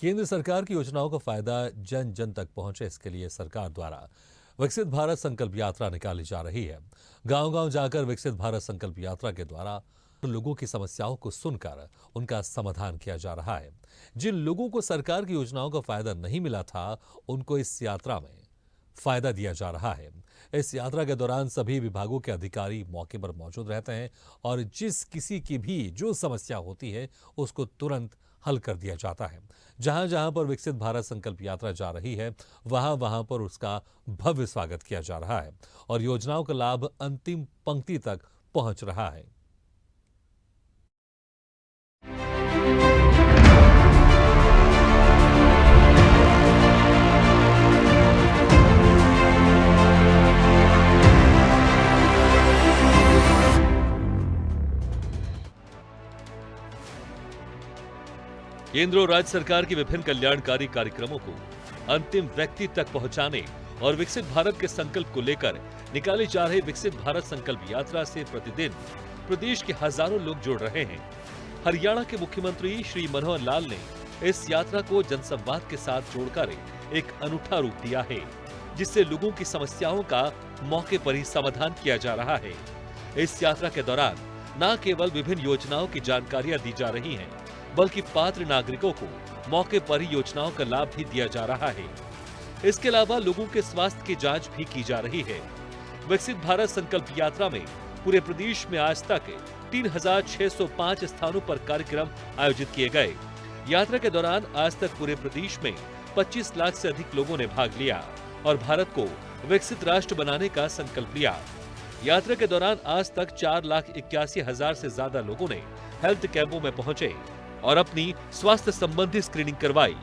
केंद्र सरकार की योजनाओं का फायदा जन जन तक पहुंचे, इसके लिए सरकार द्वारा विकसित भारत संकल्प यात्रा निकाली जा रही है। गांव-गांव जाकर विकसित भारत संकल्प यात्रा के द्वारा लोगों की समस्याओं को सुनकर उनका समाधान किया जा रहा है। जिन लोगों को सरकार की योजनाओं का फायदा नहीं मिला था, उनको इस यात्रा में फायदा दिया जा रहा है। इस यात्रा के दौरान सभी विभागों के अधिकारी मौके पर मौजूद रहते हैं और जिस किसी की भी जो समस्या होती है उसको तुरंत हल कर दिया जाता है। जहां जहां पर विकसित भारत संकल्प यात्रा जा रही है, वहां वहां पर उसका भव्य स्वागत किया जा रहा है और योजनाओं का लाभ अंतिम पंक्ति तक पहुंच रहा है। केंद्र और राज्य सरकार की विभिन्न कल्याणकारी कार्यक्रमों को अंतिम व्यक्ति तक पहुंचाने और विकसित भारत के संकल्प को लेकर निकाली जा रही विकसित भारत संकल्प यात्रा से प्रतिदिन प्रदेश के हजारों लोग जुड़ रहे हैं। हरियाणा के मुख्यमंत्री श्री मनोहर लाल ने इस यात्रा को जनसंवाद के साथ जोड़कर एक अनूठा रूप दिया है, जिससे लोगों की समस्याओं का मौके पर ही समाधान किया जा रहा है। इस यात्रा के दौरान न केवल विभिन्न योजनाओं की जानकारियां दी जा रही हैं, बल्कि पात्र नागरिकों को मौके पर ही योजनाओं का लाभ भी दिया जा रहा है। इसके अलावा लोगों के स्वास्थ्य की जांच भी की जा रही है। विकसित भारत संकल्प यात्रा में पूरे प्रदेश में आज तक 3605 स्थानों पर कार्यक्रम आयोजित किए गए। यात्रा के दौरान आज तक पूरे प्रदेश में 25 लाख से अधिक लोगों ने भाग लिया और भारत को विकसित राष्ट्र बनाने का संकल्प लिया। यात्रा के दौरान आज तक 4,81,000 से ज्यादा लोगों ने हेल्थ कैंपों में पहुंचे और अपनी स्वास्थ्य संबंधी स्क्रीनिंग करवाई।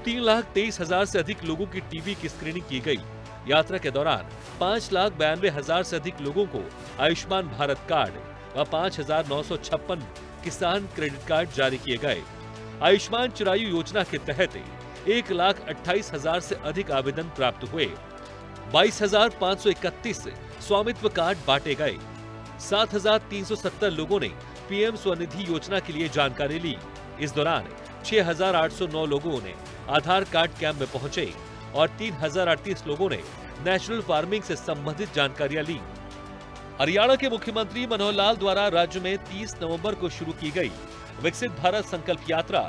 3,23,000 से अधिक लोगों की टीबी की स्क्रीनिंग की गई। यात्रा के दौरान 5,92,000 से अधिक लोगों को आयुष्मान भारत कार्ड व 5,956 किसान क्रेडिट कार्ड जारी किए गए। आयुष्मान चिरायु योजना के तहत 1,28,000 से अधिक आवेदन प्राप्त हुए। 22,531 स्वामित्व कार्ड बांटे गए। 7,370 लोगों ने पीएम स्वनिधि योजना के लिए जानकारी ली। इस दौरान 6,809 लोगों ने आधार कार्ड कैंप में पहुंचे और 3,038 लोगों ने नेचुरल फार्मिंग से संबंधित जानकारियां ली। हरियाणा के मुख्यमंत्री मनोहर लाल द्वारा राज्य में 30 नवंबर को शुरू की गई विकसित भारत संकल्प यात्रा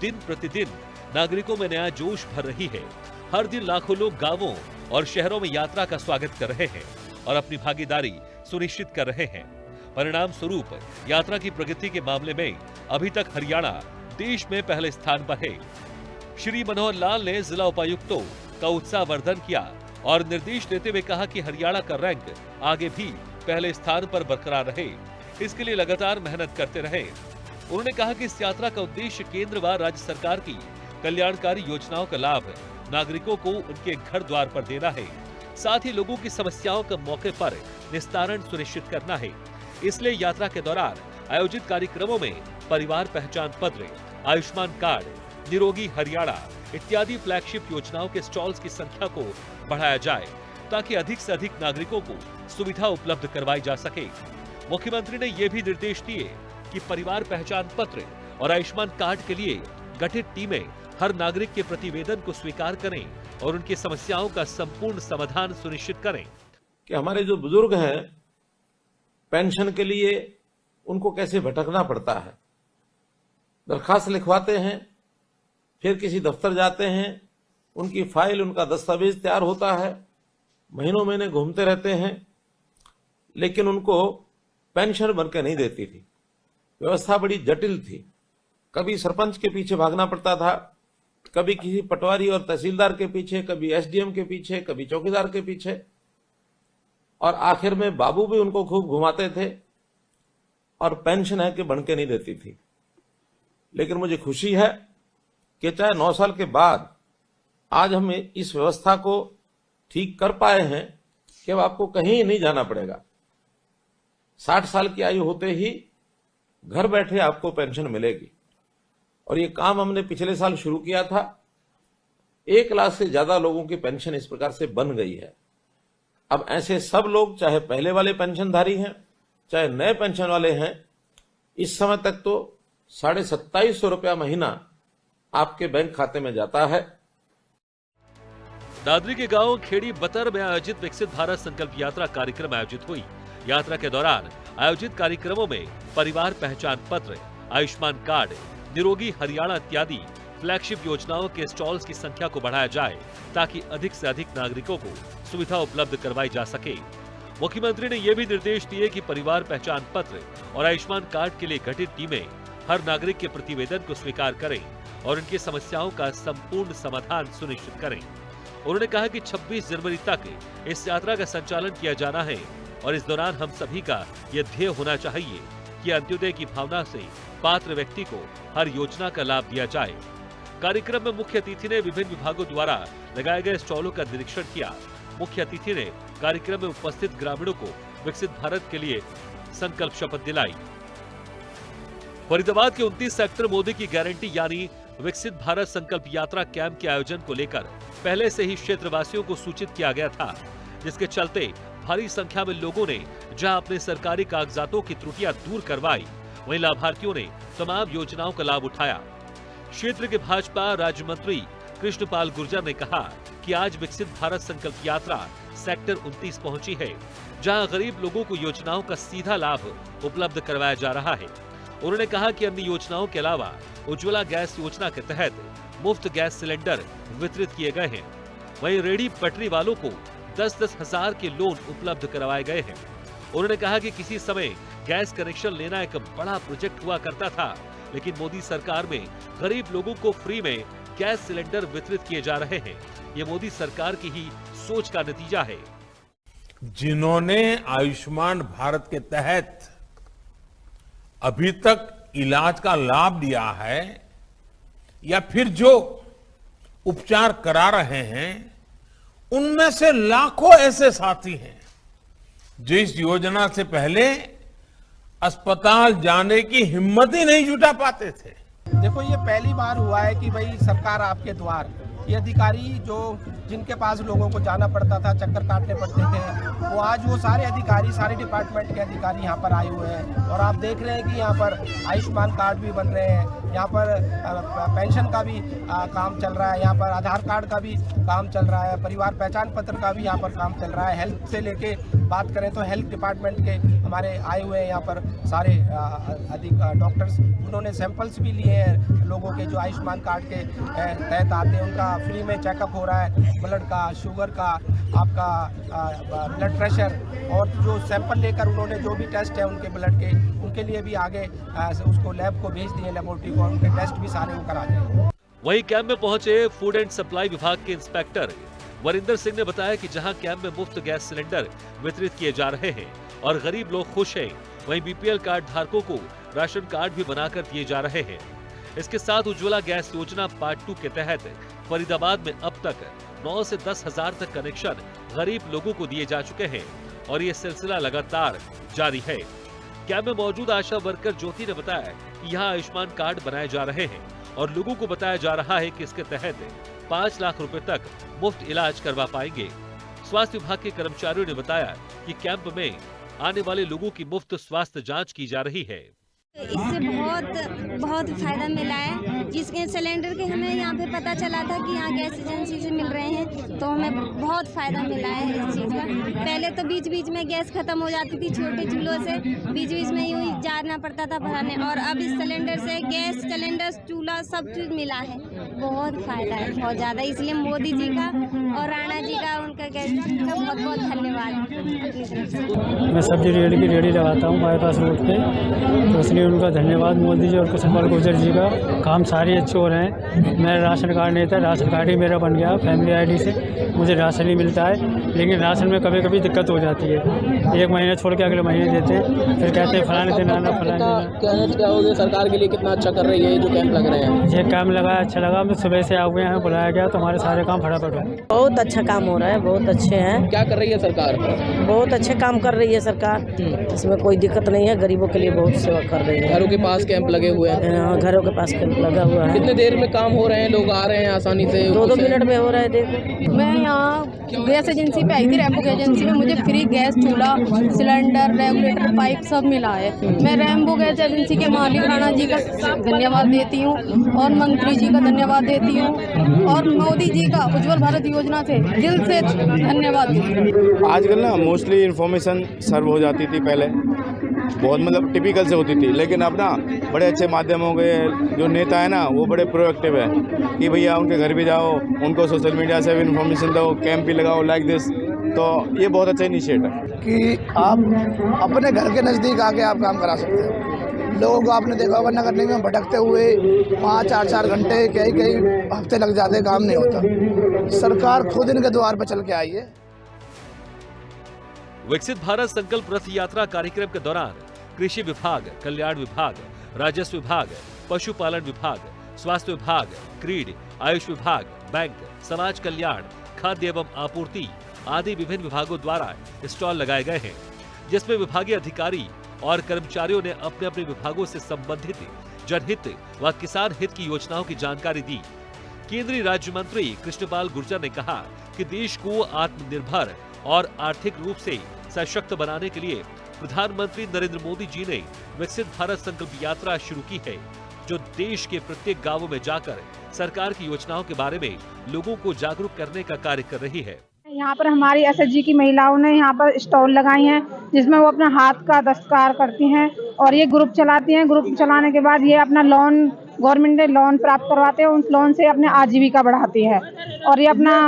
दिन प्रतिदिन नागरिकों में नया जोश भर रही है। हर दिन लाखों लोग गांवों और शहरों में यात्रा का स्वागत कर रहे हैं और अपनी भागीदारी सुनिश्चित कर रहे हैं। परिणाम स्वरूप यात्रा की प्रगति के मामले में अभी तक हरियाणा देश में पहले स्थान पर है। श्री मनोहर लाल ने जिला उपायुक्तों का उत्साहवर्धन किया और निर्देश देते हुए कहा कि हरियाणा का रैंक आगे भी पहले स्थान पर बरकरार रहे, इसके लिए लगातार मेहनत करते रहे। उन्होंने कहा कि इस यात्रा का उद्देश्य केंद्र व राज्य सरकार की कल्याणकारी योजनाओं का लाभ नागरिकों को उनके घर द्वार पर देना है, साथ ही लोगों की समस्याओं का मौके पर निस्तारण सुनिश्चित करना है। इसलिए यात्रा के दौरान आयोजित कार्यक्रमों में परिवार पहचान पत्र, आयुष्मान कार्ड, निरोगी हरियाणा इत्यादि फ्लैगशिप योजनाओं के स्टॉल्स की संख्या को बढ़ाया जाए ताकि अधिक से अधिक नागरिकों को सुविधा उपलब्ध करवाई जा सके। मुख्यमंत्री ने ये भी निर्देश दिए कि परिवार पहचान पत्र और आयुष्मान कार्ड के लिए गठित टीमें हर नागरिक के प्रतिवेदन को स्वीकार करें और उनकी समस्याओं का संपूर्ण समाधान सुनिश्चित करें। कि हमारे जो बुजुर्ग हैं पेंशन के लिए उनको कैसे भटकना पड़ता है, दरखास्त लिखवाते हैं, फिर किसी दफ्तर जाते हैं, उनकी फाइल उनका दस्तावेज तैयार होता है, महीनों महीने घूमते रहते हैं, लेकिन उनको पेंशन बनकर नहीं देती थी। व्यवस्था बड़ी जटिल थी। कभी सरपंच के पीछे भागना पड़ता था, कभी किसी पटवारी और तहसीलदार के पीछे, कभी एसडीएम के पीछे, कभी चौकीदार के पीछे, और आखिर में बाबू भी उनको खूब घुमाते थे और पेंशन है कि बनके नहीं देती थी। लेकिन मुझे खुशी है कि चाहे 9 साल के बाद आज हम इस व्यवस्था को ठीक कर पाए हैं कि अब आपको कहीं नहीं जाना पड़ेगा। 60 साल की आयु होते ही घर बैठे आपको पेंशन मिलेगी। और ये काम हमने पिछले साल शुरू किया था। 1 लाख से ज्यादा लोगों की पेंशन इस प्रकार से बन गई है। अब ऐसे सब लोग, चाहे पहले वाले पेंशनधारी हैं चाहे नए पेंशन वाले हैं, इस समय तक तो 2750 रुपया महीना आपके बैंक खाते में जाता है। दादरी के गांव खेड़ी बतर में आयोजित विकसित भारत संकल्प यात्रा कार्यक्रम आयोजित हुई। यात्रा के दौरान आयोजित कार्यक्रमों में परिवार पहचान पत्र, आयुष्मान कार्ड, निरोगी हरियाणा इत्यादि फ्लैगशिप योजनाओं के स्टॉल्स की संख्या को बढ़ाया जाए ताकि अधिक से अधिक नागरिकों को सुविधा उपलब्ध करवाई जा सके। मुख्यमंत्री ने यह भी निर्देश दिए कि परिवार पहचान पत्र और आयुष्मान कार्ड के लिए गठित टीमें हर नागरिक के प्रतिवेदन को स्वीकार करें और उनकी समस्याओं का संपूर्ण समाधान सुनिश्चित करें। उन्होंने कहा कि 26 जनवरी तक इस यात्रा का संचालन किया जाना है और इस दौरान हम सभी का यह ध्येय होना चाहिए कि अंत्योदय की भावना से पात्र व्यक्ति को हर योजना का लाभ दिया जाए। कार्यक्रम में मुख्य अतिथि ने विभिन्न विभागों द्वारा लगाए गए स्टॉलों का निरीक्षण किया। मुख्य अतिथि ने कार्यक्रम में उपस्थित ग्रामीणों को विकसित भारत के लिए संकल्प शपथ दिलाई। फरीदाबाद के 29 सेक्टर मोदी की गारंटी यानी विकसित भारत संकल्प यात्रा कैंप के आयोजन को लेकर पहले से ही क्षेत्रवासियों को सूचित किया गया था, जिसके चलते भारी संख्या में लोगों ने जहां अपने सरकारी कागजातों की त्रुटियां दूर करवाई, वहीं लाभार्थियों ने तमाम योजनाओं का लाभ उठाया। क्षेत्र के भाजपा राज्य मंत्री कृष्णपाल गुर्जर ने कहा कि आज विकसित भारत संकल्प यात्रा सेक्टर 29 पहुंची है, जहां गरीब लोगों को योजनाओं का सीधा लाभ उपलब्ध करवाया जा रहा है। उन्होंने कहा कि अन्य योजनाओं के अलावा उज्ज्वला गैस योजना के तहत मुफ्त गैस सिलेंडर वितरित किए गए हैं। वहीं रेहड़ी पटरी वालों को 10-10 हजार के लोन उपलब्ध करवाए गए हैं। उन्होंने कहा कि किसी समय गैस कनेक्शन लेना एक बड़ा प्रोजेक्ट हुआ करता था, लेकिन मोदी सरकार में गरीब लोगों को फ्री में गैस सिलेंडर वितरित किए जा रहे हैं। ये मोदी सरकार की ही सोच का नतीजा है। जिन्होंने आयुष्मान भारत के तहत अभी तक इलाज का लाभ लिया है या फिर जो उपचार करा रहे हैं, उनमें से लाखों ऐसे साथी हैं जो इस योजना से पहले अस्पताल जाने की हिम्मत ही नहीं जुटा पाते थे। देखो, ये पहली बार हुआ है कि भाई सरकार आपके द्वार, ये अधिकारी जो जिनके पास लोगों को जाना पड़ता था, चक्कर काटने पड़ते थे, वो आज वो सारे अधिकारी, सारे डिपार्टमेंट के अधिकारी यहाँ पर आए हुए हैं। और आप देख रहे हैं कि यहाँ पर आयुष्मान कार्ड भी बन रहे हैं, यहाँ पर पेंशन का भी काम चल रहा है, यहाँ पर आधार कार्ड का भी काम चल रहा है, परिवार पहचान पत्र का भी यहाँ पर काम चल रहा है। हेल्थ से लेके बात करें तो हेल्थ डिपार्टमेंट के हमारे आए हुए हैं यहाँ पर सारे अधिक डॉक्टर्स, उन्होंने सैंपल्स भी लिए हैं लोगों के जो आयुष्मान कार्ड के तहत आते हैं। उनका फ्री में चेकअप हो रहा है, ब्लड का, शुगर का, आपका ब्लड प्रेशर, और जो सैंपल लेकर उन्होंने जो भी टेस्ट है उनके ब्लड के, उनके लिए भी आगे उसको लैब को भेज दिए, लेबोरेटरी को, उनके टेस्ट भी सारे वो करा दिए। वहीं कैंप में पहुंचे फूड एंड सप्लाई विभाग के इंस्पेक्टर वरिंदर सिंह ने बताया कि जहां कैंप में मुफ्त गैस सिलेंडर वितरित किए जा रहे हैं और गरीब लोग खुश हैं, वहीं बीपीएल कार्ड धारकों को राशन कार्ड भी बनाकर दिए जा रहे हैं। इसके साथ उज्ज्वला गैस योजना पार्ट 2 के तहत फरीदाबाद में अब तक 9 से 10 हजार तक कनेक्शन गरीब लोगों को दिए जा चुके हैं और ये सिलसिला लगातार जारी है। कैंप में मौजूद आशा वर्कर ज्योति ने बताया कि यहाँ आयुष्मान कार्ड बनाए जा रहे हैं और लोगों को बताया जा रहा है कि इसके तहत 5 लाख रुपए तक मुफ्त इलाज करवा पाएंगे। स्वास्थ्य विभाग के कर्मचारियों ने बताया कि कैंप में आने वाले लोगों की मुफ्त स्वास्थ्य जांच की जा रही है। इससे बहुत फायदा मिला है। जिसके सिलेंडर के हमें यहाँ पे पता चला था कि यहाँ गैस एजेंसी से मिल रहे हैं, तो हमें बहुत फायदा मिला है इस चीज़ का। पहले तो बीच बीच में गैस खत्म हो जाती थी, छोटे चूल्हों से बीच बीच में यूँ जाना पड़ता था भराने, और अब इस सिलेंडर से गैस सिलेंडर, चूल्हा सब चीज़ मिला है। बहुत फायदा है, बहुत ज़्यादा। इसलिए मोदी जी का और राणा जी का, उनका गैस का बहुत बहुत धन्यवाद। मैं सब्जी रेडी की रेडी लगाता हूँ बाईपास रोड पे, तो इसलिए उनका धन्यवाद मोदी जी और कृष्णपाल गुर्जर जी का। काम सारे अच्छे हो रहे हैं। मेरा राशन कार्ड नहीं था, राशन कार्ड ही मेरा बन गया फैमिली आईडी से। मुझे राशन ही मिलता है, लेकिन राशन में कभी कभी दिक्कत हो जाती है। एक महीने छोड़ के अगले महीने देते हैं, फिर कहते हैं फलाने दिन आना, फलाने दिन। कहना चाहोगे सरकार के लिए कितना अच्छा कर रही है ये जो कैंप लग रहे हैं? ये कैंप लगा, अच्छा लगा। मैं सुबह से आ हुए हैं, बुलाया गया तो हमारे सारे काम फटाफट हुए। बहुत अच्छा काम हो रहा है, बहुत अच्छे हैं। क्या कर रही है सरकार? बहुत अच्छे काम कर रही है सरकार, इसमें कोई दिक्कत नहीं है। गरीबों के लिए बहुत सेवा कर रही है। घरों के पास कैंप लगे हुए हैं? घरों के पास कैंप लगा हुआ है। कितने देर में काम हो रहे हैं? लोग आ रहे हैं आसानी से? 2-2 मिनट में हो रहा है। देखो, मैं यहाँ गैस एजेंसी पे आई थी, रैम्बो एजेंसी में मुझे फ्री गैस, चूल्हा, सिलेंडर, रेगुलेटर, पाइप सब मिला है। मैं रैम्बो गैस एजेंसी के मालिक राणा जी का धन्यवाद देती हूँ और मंत्री जी का धन्यवाद देती हूँ और मोदी जी का उज्ज्वल भारत योजना से दिल से धन्यवाद देती हूँ। आजकल ना मोस्टली इन्फॉर्मेशन सर्व हो जाती थी, पहले बहुत मतलब टिपिकल से होती थी, लेकिन अब ना बड़े अच्छे माध्यम हो गए। जो नेता है ना वो बड़े प्रोएक्टिव है कि भैया उनके घर भी जाओ, उनको सोशल मीडिया से भी इन्फॉर्मेशन दो, कैंप भी लगाओ लाइक दिस। तो ये बहुत अच्छा इनिशिएटिव है कि आप अपने घर के नज़दीक आके आप काम करा सकते हो। लोगों को आपने देखा होगा नगर निगम में भटकते हुए 5-4 घंटे कई हफ्ते लग जाते, काम नहीं होता। सरकार खुद इनके द्वार पर चल के आई है। विकसित भारत संकल्प रथ यात्रा कार्यक्रम के दौरान कृषि विभाग, कल्याण विभाग, राजस्व विभाग, पशुपालन विभाग, स्वास्थ्य विभाग, क्रीड, आयुष विभाग, बैंक, समाज कल्याण, खाद्य एवं आपूर्ति आदि विभिन्न विभागों द्वारा स्टॉल लगाए गए हैं, जिसमें विभागीय अधिकारी और कर्मचारियों ने अपने अपने विभागों से संबंधित जनहित व किसान हित की योजनाओं की जानकारी दी। केंद्रीय राज्य मंत्री कृष्णपाल गुर्जर ने कहा कि देश को आत्मनिर्भर और आर्थिक रूप से सशक्त बनाने के लिए प्रधानमंत्री नरेंद्र मोदी जी ने विकसित भारत संकल्प यात्रा शुरू की है, जो देश के प्रत्येक गांवों में जाकर सरकार की योजनाओं के बारे में लोगों को जागरूक करने का कार्य कर रही है। यहाँ पर हमारी एसएचजी की महिलाओं ने यहाँ पर स्टॉल लगाई हैं, जिसमें वो अपना हाथ का दस्तकार करती हैं और ये ग्रुप चलाती हैं। ग्रुप चलाने के बाद ये अपना लोन, गवर्नमेंट ने लोन प्राप्त करवाते हैं, उस लोन से अपने आजीविका बढ़ाती है। और ये अपना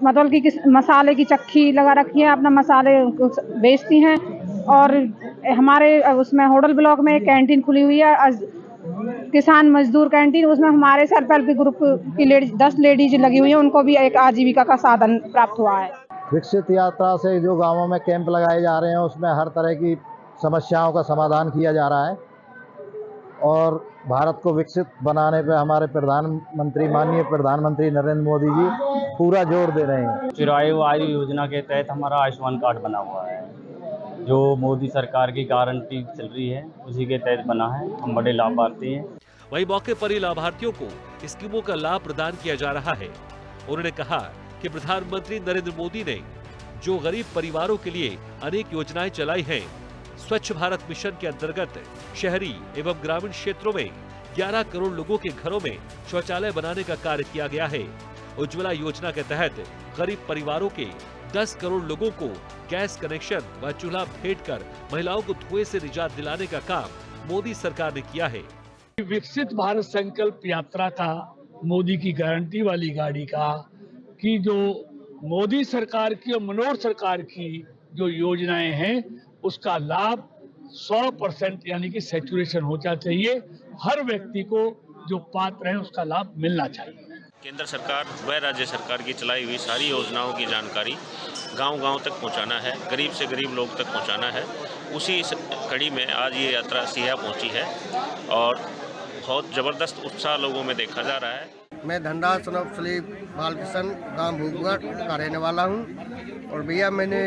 मतलब कि मसाले की चक्की लगा रखी है, अपना मसाले बेचती हैं। और हमारे उसमें होडल ब्लॉक में एक कैंटीन खुली हुई है, किसान मजदूर कैंटीन, उसमें हमारे सेल्फ हेल्प ग्रुप की 10 लेडीज लगी हुई है, उनको भी एक आजीविका का साधन प्राप्त हुआ है। विकसित यात्रा से जो गांवों में कैंप लगाए जा रहे हैं उसमें हर तरह की समस्याओं का समाधान किया जा रहा है और भारत को विकसित बनाने पे हमारे प्रधानमंत्री, माननीय प्रधानमंत्री नरेंद्र मोदी जी पूरा जोर दे रहे हैं। चिरायु आयु योजना के तहत हमारा आयुष्मान कार्ड बना हुआ है, जो मोदी सरकार की गारंटी चल रही है उसी के तहत बना है। हम बड़े लाभार्थी हैं। वहीं मौके पर ही लाभार्थियों को स्कीमों का लाभ प्रदान किया जा रहा है। उन्होंने कहा कि प्रधानमंत्री नरेंद्र मोदी ने जो गरीब परिवारों के लिए अनेक योजनाएं चलाई हैं, स्वच्छ भारत मिशन के अंतर्गत शहरी एवं ग्रामीण क्षेत्रों में 11 करोड़ लोगों के घरों में शौचालय बनाने का कार्य किया गया है। उज्ज्वला योजना के तहत गरीब परिवारों के 10 करोड़ लोगों को गैस कनेक्शन व चूल्हा भेंट कर महिलाओं को धुएं से निजात दिलाने का काम मोदी सरकार ने किया है। विकसित भारत संकल्प यात्रा का, मोदी की गारंटी वाली गाड़ी का, कि जो मोदी सरकार की और मनोहर सरकार की जो योजनाएं हैं उसका लाभ 100% यानी कि सैचुरेशन होना चाहिए। हर व्यक्ति को जो पात्र है उसका लाभ मिलना चाहिए। केंद्र सरकार व राज्य सरकार की चलाई हुई सारी योजनाओं की जानकारी गांव-गांव तक पहुंचाना है, गरीब से गरीब लोग तक पहुंचाना है। उसी कड़ी में आज ये यात्रा सिया पहुंची है और बहुत ज़बरदस्त उत्साह लोगों में देखा जा रहा है। मैं धनराज सनफ सलीम बालकिशन गांव भूगगढ़ का रहने वाला हूं और भैया मैंने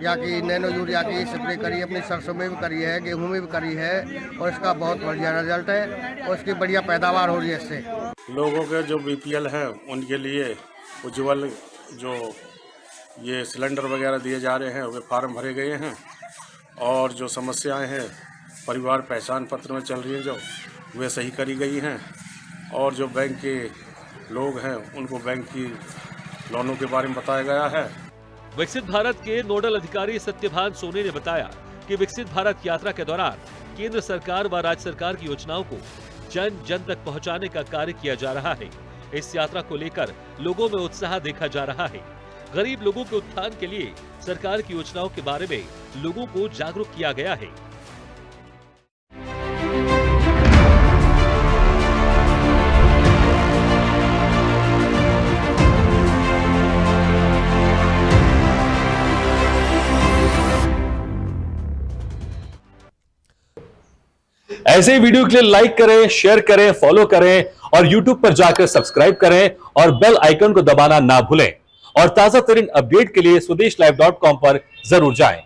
यहाँ की नैनो यूरिया की स्प्रे करी, अपनी सरसों में भी करी है, गेहूं में भी करी है और इसका बहुत बढ़िया रिजल्ट है और इसकी बढ़िया पैदावार हो रही है। इससे लोगों के जो बीपीएल है उनके लिए उज्ज्वल जो ये सिलेंडर वगैरह दिए जा रहे हैं वे फार्म भरे गए हैं और जो समस्याएं हैं परिवार पहचान पत्र में चल रही हैं जो वे सही करी गई हैं और जो बैंक के लोग हैं उनको बैंक की लोनों के बारे में बताया गया है। विकसित भारत के नोडल अधिकारी सत्यभान सोनी ने बताया कि विकसित भारत यात्रा के दौरान केंद्र सरकार व राज्य सरकार की योजनाओं को जन जन तक पहुंचाने का कार्य किया जा रहा है। इस यात्रा को लेकर लोगों में उत्साह देखा जा रहा है। गरीब लोगों के उत्थान के लिए सरकार की योजनाओं के बारे में लोगों को जागरूक किया गया है। ऐसे ही वीडियो के लिए लाइक करें, शेयर करें, फॉलो करें और YouTube पर जाकर सब्सक्राइब करें और बेल आइकन को दबाना ना भूलें। और ताजा तरीन अपडेट के लिए स्वदेशलाइव.com पर जरूर जाएं।